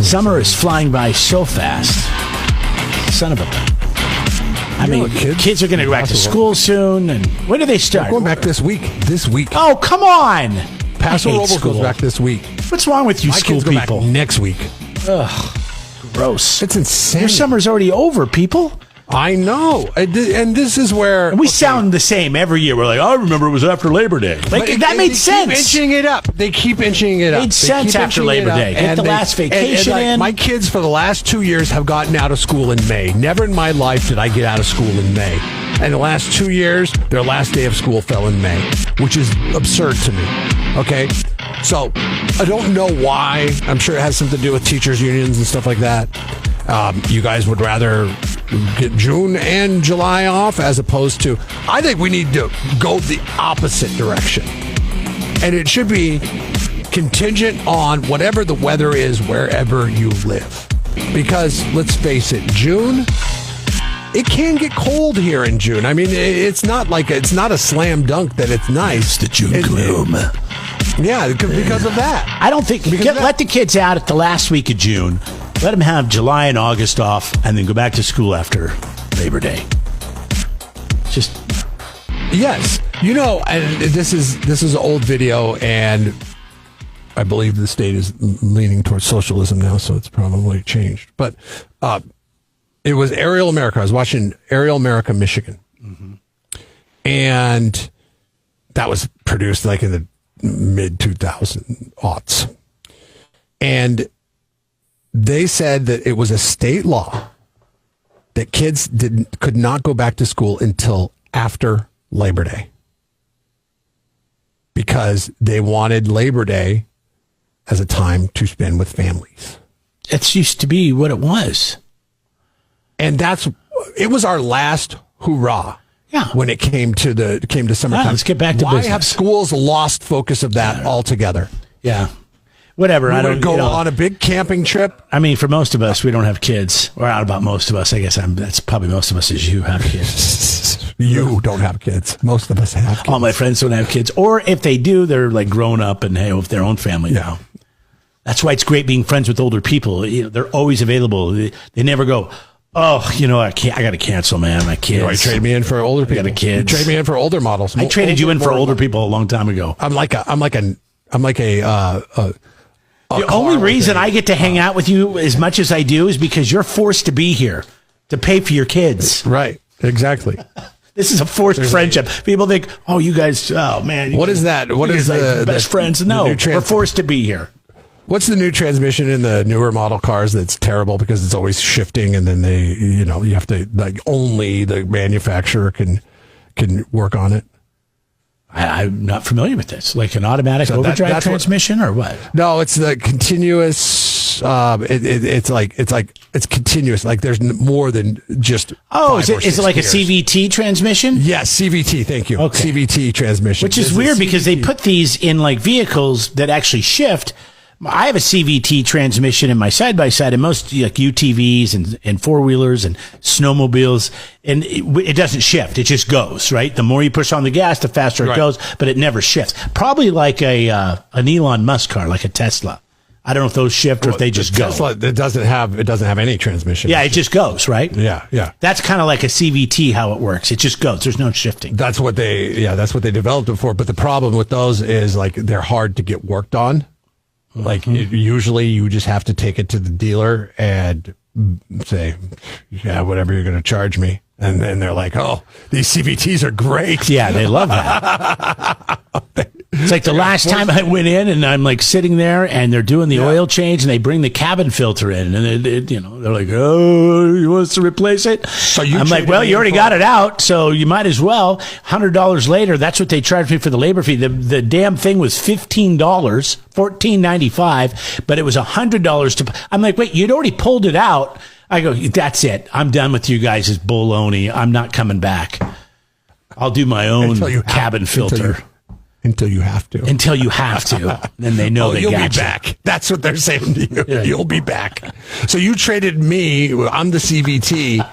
Summer is flying by so fast. Son of a... I mean, kids are going to go back to school soon. And when do they start? They're going back this week. Oh, come on. Paso Robles goes back this week. What's wrong with you, school people? Go back next week. Ugh, gross. It's insane. Your summer's already over, people. I know. And this is where... And we sound the same every year. We're like, I remember it was after Labor Day. That made sense. They keep inching it up. Made sense after Labor Day. Get the last vacation in. My kids for the last 2 years have gotten out of school in May. Never in my life did I get out of school in May. And the last 2 years, their last day of school fell in May, which is absurd to me. Okay? So, I don't know why. I'm sure it has something to do with teachers' unions and stuff like that. You guys would rather get June and July off as opposed to... I think we need to go the opposite direction. And it should be contingent on whatever the weather is wherever you live. Because, let's face it, June... It can get cold here in June. I mean, it's not a slam dunk that it's nice. It's the June gloom. Yeah, because of that. I don't think... Let the kids out at the last week of June. Let them have July and August off and then go back to school after Labor Day. Just... Yes. You know, and this is an old video, and I believe the state is leaning towards socialism now, so it's probably changed. But... it was Aerial America. I was watching Aerial America, Michigan. Mm-hmm. And that was produced like in the mid-2000s. And they said that it was a state law that kids could not go back to school until after Labor Day. Because they wanted Labor Day as a time to spend with families. It used to be what it was. And it was our last hurrah. Yeah. When it came to summertime. Let's get back to business. Why have schools lost focus of that altogether? Yeah. Whatever. I don't go on a big camping trip. I mean, for most of us, we don't have kids. Or not about most of us. I guess that's probably most of us is you have kids. You don't have kids. Most of us have kids. All my friends don't have kids. Or if they do, they're like grown up and have their own family now. That's why it's great being friends with older people. They're always available. They never go, oh, I got to cancel, man. My kids. You trade me in for older people. I got kids. You trade me in for older models. I traded you in for older people a long time ago. I'm like a the only reason I get to hang out with you as much as I do is because you're forced to be here to pay for your kids. Right. Exactly. This is a forced friendship. People think, oh, you guys, oh, man. What is that? What is the best friends? No, we're forced to be here. What's the new transmission in the newer model cars that's terrible because it's always shifting, and then you have to, like, only the manufacturer can work on it? I'm not familiar with this. Like an automatic overdrive transmission or what? No, it's the continuous. It's continuous. Like there's more than just. Oh, is it like gears. A CVT transmission? Yes, CVT. Thank you. Okay. CVT transmission, which is weird because they put these in like vehicles that actually shift. I have a CVT transmission in my side-by-side, and most like UTVs and four-wheelers and snowmobiles, and it doesn't shift. It just goes, right? The more you push on the gas, the faster it goes, but it never shifts. Probably like an Elon Musk car, like a Tesla. I don't know if those shift or if they just go. Tesla, it doesn't have any transmission. Yeah, it just goes, right? Yeah. That's kind of like a CVT, how it works. It just goes. There's no shifting. That's what they developed it for. But the problem with those is like they're hard to get worked on. Like usually you just have to take it to the dealer and say, yeah, whatever you're going to charge me. And then they're like, oh, these CVTs are great. Yeah, they love that. It's like the last time I went in and I'm like sitting there and they're doing the oil change and they bring the cabin filter in and they're like, oh, you want us to replace it? So I'm like, well, you already got it out, so you might as well. $100 later, that's what they charged me for the labor fee. The damn thing was $15, $14.95, but it was $100 to. I'm like, wait, you'd already pulled it out. I go, that's it. I'm done with you guys' baloney. I'm not coming back. I'll do my own cabin filter. Until you have to. Until you have to. Then they know they got you. You'll be back. That's what they're saying to you. Yeah. You'll be back. So you traded me, I'm the CVT,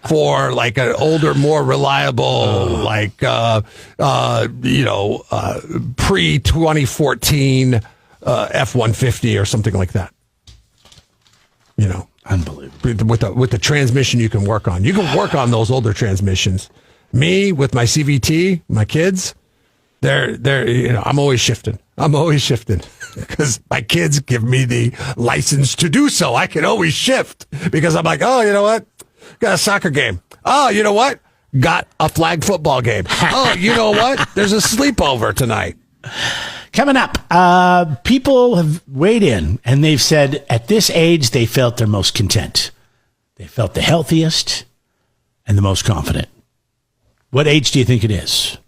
for like an older, more reliable, pre-2014 F-150 or something like that. You know, unbelievable. With the transmission you can work on. You can work on those older transmissions. Me with my CVT, my kids, they're you know, I'm always shifting because my kids give me the license to do so. I can always shift because I'm like, oh, you know what? Got a soccer game. Oh, you know what? Got a flag football game. Oh, you know what? There's a sleepover tonight. Coming up, people have weighed in and they've said at this age they felt their most content. They felt the healthiest and the most confident. What age do you think it is?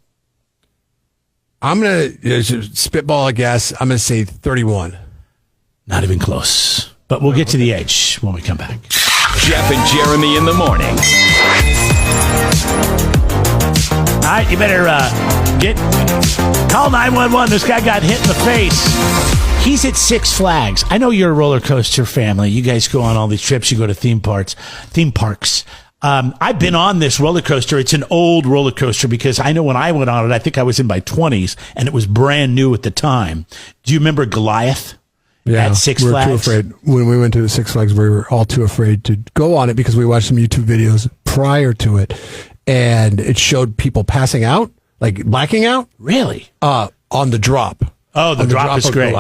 I'm going to spitball a guess. I'm going to say 31. Not even close. But we'll get to the age when we come back. Jeff and Jeremy in the morning. All right, you better call 911. This guy got hit in the face. He's at Six Flags. I know you're a roller coaster family. You guys go on all these trips. You go to theme parks. I've been on this roller coaster. It's an old roller coaster because I know when I went on it, I think I was in my 20s, and it was brand new at the time. Do you remember Goliath? Yeah, at Six we were Flags? too afraid. When we went to the Six Flags, we were all too afraid to go on it because we watched some YouTube videos prior to it, and it showed people passing out, like blacking out. Really? On the drop. Oh, the drop is great.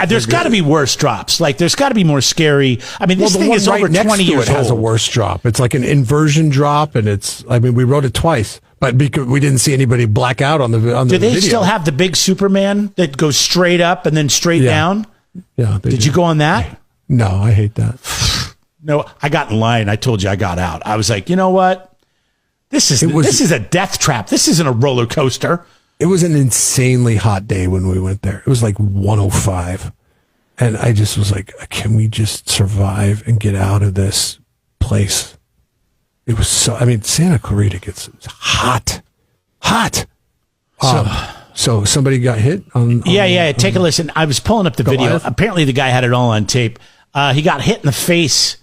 There's got to be worse drops. Like, there's got to be more scary. I mean, this thing is over 20 years old. It has a worse drop. It's like an inversion drop, and we rode it twice, but because we didn't see anybody black out on the video. Do they still have the big Superman that goes straight up and then straight down? Yeah. Did you go on that? No, I hate that. No, I got in line. I told you I got out. I was like, you know what? This is a death trap. This isn't a roller coaster. It was an insanely hot day when we went there. It was like 105. And I just was like, can we just survive and get out of this place? It was Santa Clarita gets hot. So somebody got hit on Yeah. Take a listen. I was pulling up the video. Apparently the guy had it all on tape. He got hit in the face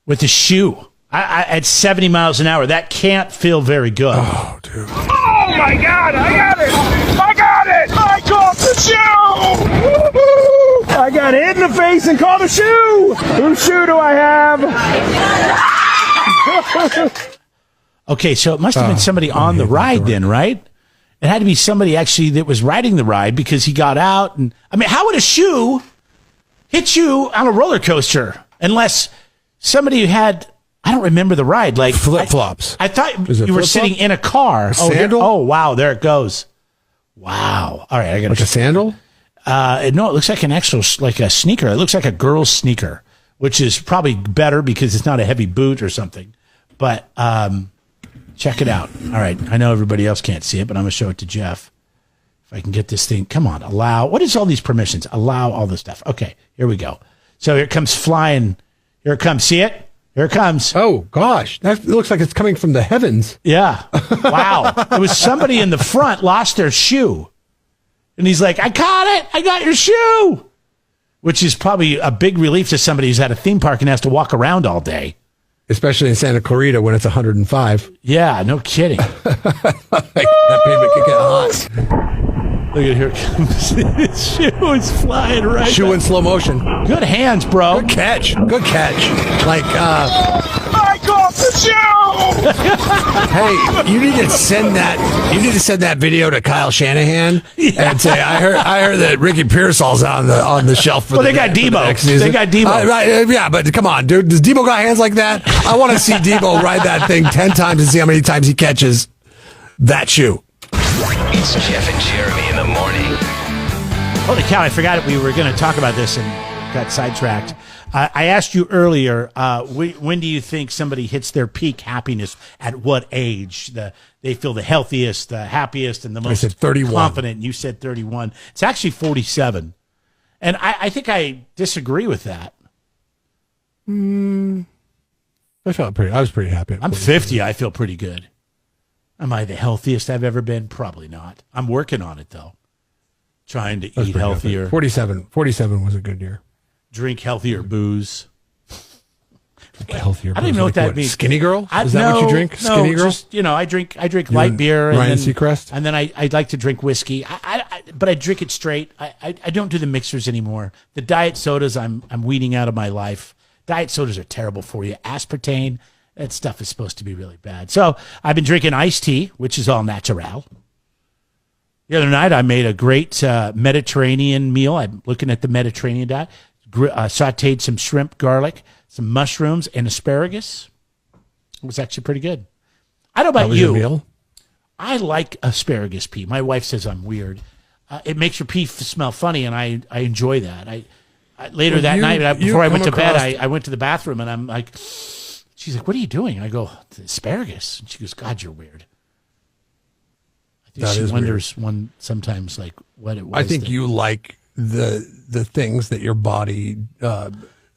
with a shoe at 70 miles an hour. That can't feel very good. Oh, dude. Oh my God! I got it! I caught the shoe! Woo-hoo! I got hit in the face and caught a shoe! Whose shoe do I have? Okay, so it must have been somebody on the ride then, right? It had to be somebody actually that was riding the ride because he got out. And I mean, how would a shoe hit you on a roller coaster unless somebody had... I don't remember the ride. Like flip-flops. I thought you were sitting in a car. Sandal? Oh, wow. There it goes. Wow. All right. I got like a sandal? No, it looks like an actual, like a sneaker. It looks like a girl's sneaker, which is probably better because it's not a heavy boot or something. But check it out. All right. I know everybody else can't see it, but I'm going to show it to Jeff. If I can get this thing. Come on. Allow. What is all these permissions? Allow all this stuff. Okay. Here we go. So here it comes flying. Here it comes. See it? Here it comes. Oh, gosh. That looks like it's coming from the heavens. Yeah. Wow. It was somebody in the front lost their shoe. And he's like, I caught it. I got your shoe. Which is probably a big relief to somebody who's at a theme park and has to walk around all day. Especially in Santa Clarita when it's 105. Yeah, no kidding. That pavement can get hot. Look at here it comes. His shoe is flying right Shoe back. in slow motion. Good hands, bro. Good catch. Like, I caught the shoe! hey, you need to send that video to Kyle Shanahan and say, I heard that Ricky Pearsall's on the shelf for they got Debo. They got Debo. Right, yeah, but come on, dude. Does Debo got hands like that? I want to see Debo ride that thing 10 times and see how many times he catches that shoe. It's Jeff and Jeremy in the morning. Holy cow, I forgot we were going to talk about this and got sidetracked. I asked you earlier, when do you think somebody hits their peak happiness? At what age? They feel the healthiest, the happiest, and the most said 31. confident. You said 31. It's actually 47. And I think I disagree with that. I was pretty happy. I'm 50. I feel pretty good. Am I the healthiest I've ever been? Probably not. I'm working on it, though. Trying to eat healthier. 47 was a good year. Drink healthier booze. Healthier. I don't even know what that means. Skinny Girl? Is that what you drink? Skinny Girl? Just, I drink light beer. Ryan and Seacrest? And then I like to drink whiskey. but I drink it straight. I don't do the mixers anymore. The diet sodas I'm weeding out of my life. Diet sodas are terrible for you. Aspartame, that stuff is supposed to be really bad. So I've been drinking iced tea, which is all natural. The other night I made a great Mediterranean meal. I'm looking at the Mediterranean diet. Sauteed some shrimp, garlic, some mushrooms, and asparagus. It was actually pretty good. I don't know about you. Meal? I like asparagus pea. My wife says I'm weird. It makes your pee smell funny, and I enjoy that. Later that night, before I went to bed, I went to the bathroom, and I'm like, she's like, what are you doing? And I go, asparagus. And she goes, God, you're weird. I think she wonders sometimes like what it was. I think you like the things that your body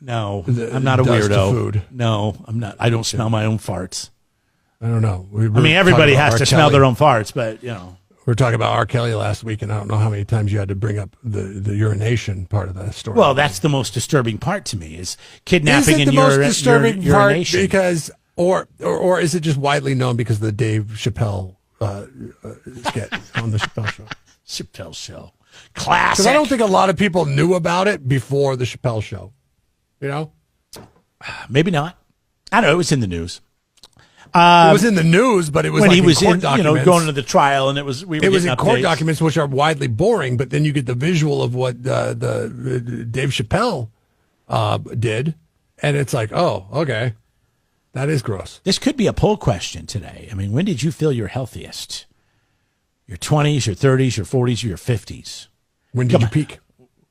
No, I'm not a does to weirdo. food. No, I'm not. I don't smell my own farts. I don't know. I mean, everybody has to smell their own farts, but, you know. We were talking about R. Kelly last week, and I don't know how many times you had to bring up the urination part of that story. Well, that's the most disturbing part to me is kidnapping is it and the most disturbing part urination. because, or is it just widely known because of the Dave Chappelle skit on the Chappelle Show? Chappelle Show. Classic. Because I don't think a lot of people knew about it before the Chappelle Show. You know? Maybe not. I don't know. It was in the news. It was in the news, but it was when like he was in court documents. going into the trial, and it was in court updates. documents, which are widely boring. But then you get the visual of what the Dave Chappelle did, and it's like, oh, okay, that is gross. This could be a poll question today. I mean, when did you feel your healthiest? Your 20s, your 30s, your 40s, or your 50s? When did you peak?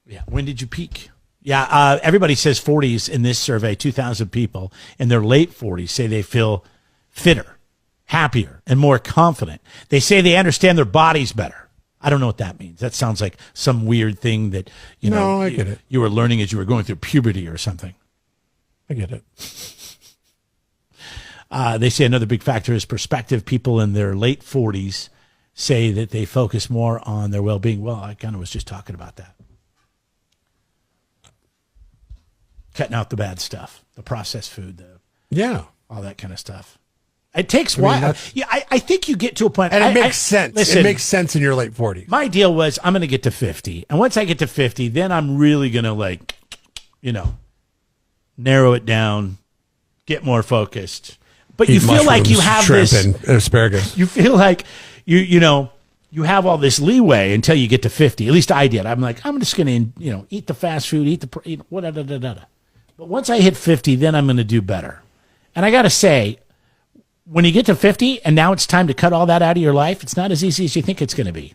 Yeah, when did you peak? Yeah, everybody says 40s in this survey. 2,000 people in their late 40s say they feel fitter, happier, and more confident. They say they understand their bodies better. I don't know what that means. That sounds like some weird thing that I get it. You were learning as you were going through puberty or something. I get it. They say another big factor is perspective. People in their late 40s say that they focus more on their well-being. Well, I kind of was just talking about that. Cutting out the bad stuff, the processed food, all that kind of stuff. It takes a while. Yeah, I think you get to a point. And it makes sense. Listen, it makes sense in your late 40s. My deal was I'm going to get to 50. And once I get to 50, then I'm really going to narrow it down, get more focused. But you feel like you have shrimp this and asparagus. You feel like you have all this leeway until you get to 50. At least I did. I'm like, I'm just going to, eat the fast food, eat the whatever. But once I hit 50, then I'm going to do better. And I got to say, when you get to 50 and now it's time to cut all that out of your life, it's not as easy as you think it's going to be.